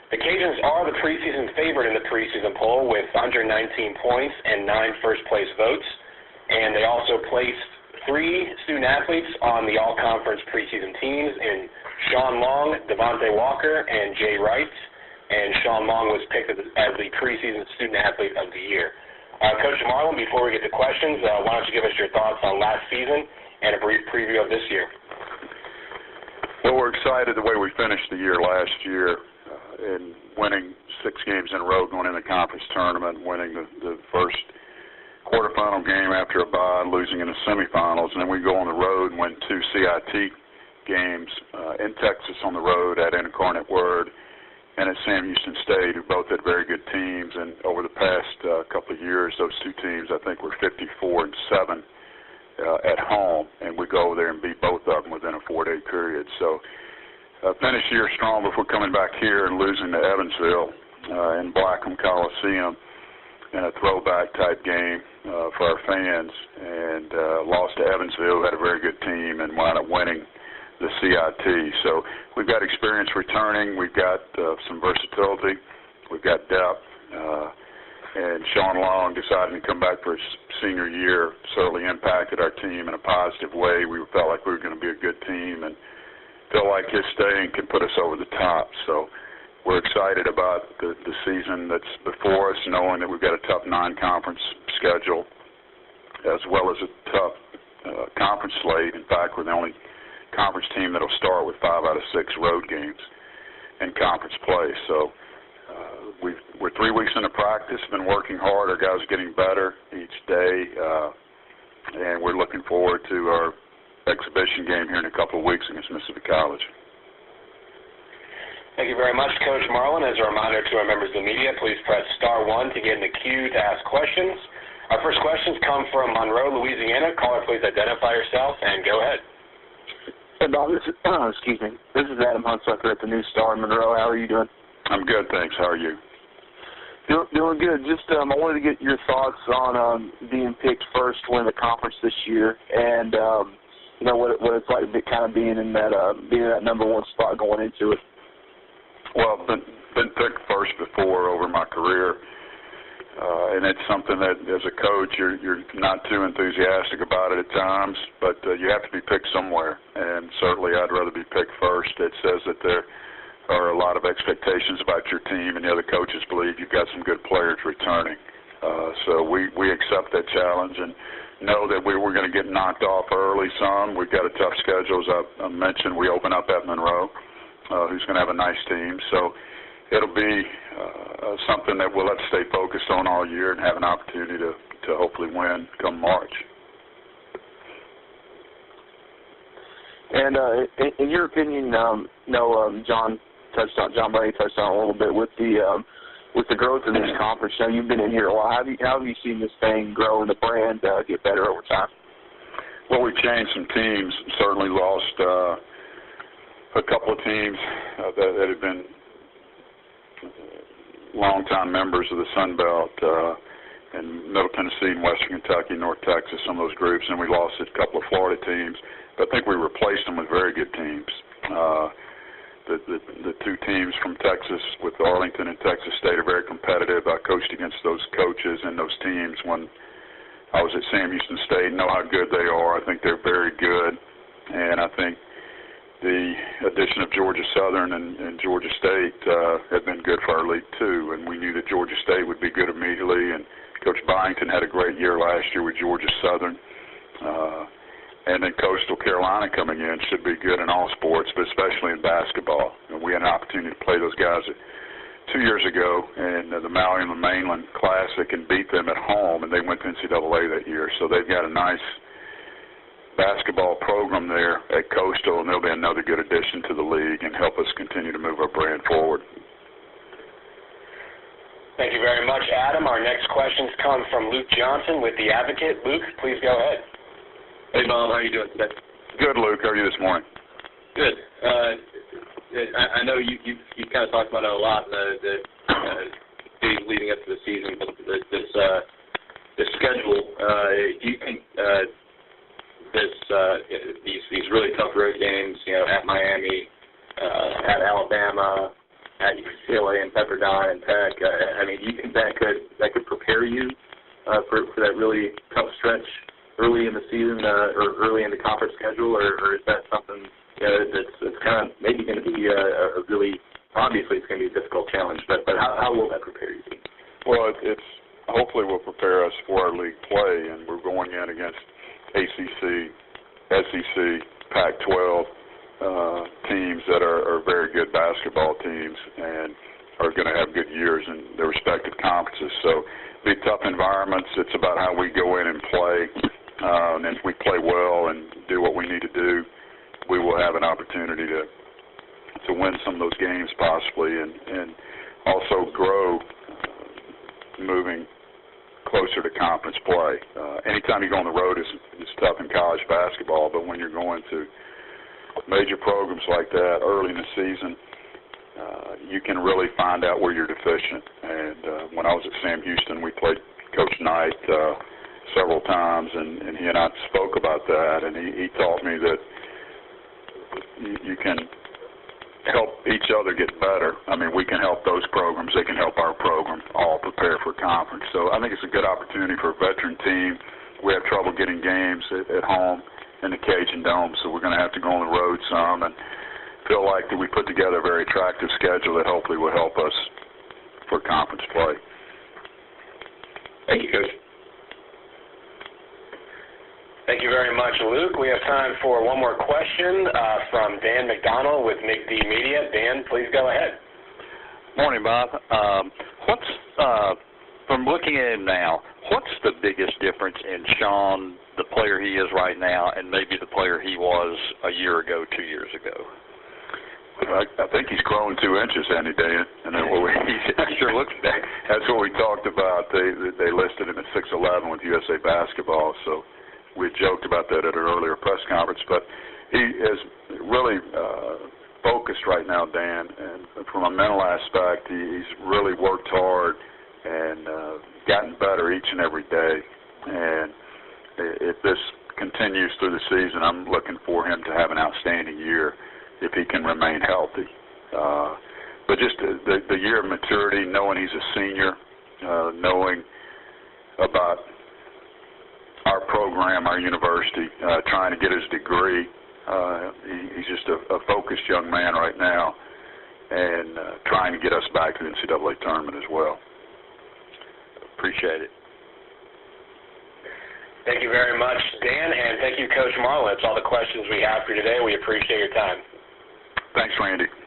The Cajuns are the preseason favorite in the preseason poll with 119 points and 9 first-place votes, and they also placed 3 student-athletes on the all-conference preseason teams in Sean Long, Devontae Walker, and Jay Wright, and Sean Long was picked as the preseason student-athlete of the year. Coach Marlin, before we get to questions, why don't you give us your thoughts on last season and a brief preview of this year? Well, we're excited the way we finished the year last year in winning 6 games in a row, going in the conference tournament, winning the first quarterfinal game after a bye, losing in the semifinals, and then we go on the road and win 2 CIT games in Texas on the road at Incarnate Word and at Sam Houston State, who both had very good teams. And over the past couple of years, those 2 teams, I think, were 54-7 at home, and we go over there and beat both of them within a 4-day period. So finished the year strong before coming back here and losing to Evansville in Blackham Coliseum in a throwback-type game for our fans, and lost to Evansville, who had a very good team, and wound up winning the CIT. So we've got experience returning. We've got some versatility. We've got depth. And Sean Long deciding to come back for his senior year certainly impacted our team in a positive way. We felt like we were going to be a good team and feel like his staying can put us over the top. So we're excited about the season that's before us, knowing that we've got a tough non-conference schedule as well as a tough conference slate. In fact, we're the only conference team that will start with 5 out of 6 road games in conference play. So we're 3 weeks into practice, been working hard. Our guys are getting better each day, and we're looking forward to our exhibition game here in a couple of weeks against Mississippi College. Thank you very much, Coach Marlin. As a reminder to our members of the media, please press *1 to get in the queue to ask questions. Our first questions come from Monroe, Louisiana. Caller, please identify yourself and go ahead. Hey, Bob. This is Adam Hunsucker at the New Star in Monroe. How are you doing? I'm good, thanks. How are you? Doing good. Just I wanted to get your thoughts on being picked first to win the conference this year, and what it's like kind of being in that number 1 spot going into it. Well, been picked first before over my career, and it's something that as a coach you're not too enthusiastic about it at times, but you have to be picked somewhere, and certainly I'd rather be picked first. It says that there are a lot of expectations about your team, and the other coaches believe you've got some good players returning. So we accept that challenge and know that we're going to get knocked off early some. We've got a tough schedule. As I mentioned, we open up at Monroe, who's going to have a nice team. So it'll be something that we'll have to stay focused on all year and have an opportunity to hopefully win come March. And in your opinion, John Brady touched on a little bit with the growth of this conference. Now, you've been in here a while. How have you seen this thing grow and the brand get better over time? Well, we've changed some teams. Certainly lost a couple of teams that have been longtime members of the Sun Belt in Middle Tennessee and Western Kentucky, North Texas, some of those groups, and we lost a couple of Florida teams. But I think we replaced them with very good teams. The 2 teams from Texas with Arlington and Texas State are very competitive. I coached against those coaches and those teams when I was at Sam Houston State, know how good they are. I think they're very good, and I think the addition of Georgia Southern and Georgia State have been good for our league too, and we knew that Georgia State would be good immediately, and Coach Byington had a great year last year with Georgia Southern. And then Coastal Carolina coming in should be good in all sports, but especially in basketball. And we had an opportunity to play those guys 2 years ago in the Maui and the Mainland Classic and beat them at home, and they went to NCAA that year. So they've got a nice basketball program there at Coastal, and they'll be another good addition to the league and help us continue to move our brand forward. Thank you very much, Adam. Our next questions come from Luke Johnson with The Advocate. Luke, please go ahead. Hey, Bob. How are you doing today? Good, Luke. How are you this morning? Good. I know you kind of talked about it a lot in the days leading up to the season, but this schedule, do you think these really tough road games, at Miami, at Alabama, at UCLA and Pepperdine and Tech. I mean, do you think that could prepare you for that really tough stretch early in the season or early in the conference schedule, or is that something that's kind of maybe going to be a really, obviously it's going to be a difficult challenge, but how will that prepare you? Well, it's hopefully will prepare us for our league play, and we're going in against ACC, SEC, Pac-12 teams that are very good basketball teams and are going to have good years in their respective conferences. So big, tough environments. It's about how we go in and play. And if we play well and do what we need to do, we will have an opportunity to win some of those games possibly and also grow moving closer to conference play. Anytime you go on the road, it's tough in college basketball, but when you're going to major programs like that early in the season, you can really find out where you're deficient. And when I was at Sam Houston, we played Coach Knight several times, and he and I spoke about that, and he taught me that you can help each other get better. I mean, we can help those programs. They can help our program all prepare for conference. So I think it's a good opportunity for a veteran team. We have trouble getting games at home in the Cajun Dome, so we're going to have to go on the road some and feel like that we put together a very attractive schedule that hopefully will help us for conference play. Thank you, Coach. Thank you very much, Luke. We have time for one more question from Dan McDonald with McD Media. Dan, please go ahead. Morning, Bob. From looking at him now, what's the biggest difference in Sean, the player he is right now, and maybe the player he was a year ago, 2 years ago? I think he's grown 2 inches, Dan. And then He sure looks big. That's what we talked about. They listed him at 6'11" with USA Basketball, so we joked about that at an earlier press conference. But he is really focused right now, Dan, and from a mental aspect, he's really worked hard and gotten better each and every day. And if this continues through the season, I'm looking for him to have an outstanding year if he can remain healthy. But just the year of maturity, knowing he's a senior, knowing about our program, our university, trying to get his degree. He's just a focused young man right now and trying to get us back to the NCAA tournament as well. Appreciate it. Thank you very much, Dan, and thank you, Coach Marlin. That's all the questions we have for today. We appreciate your time. Thanks, Randy.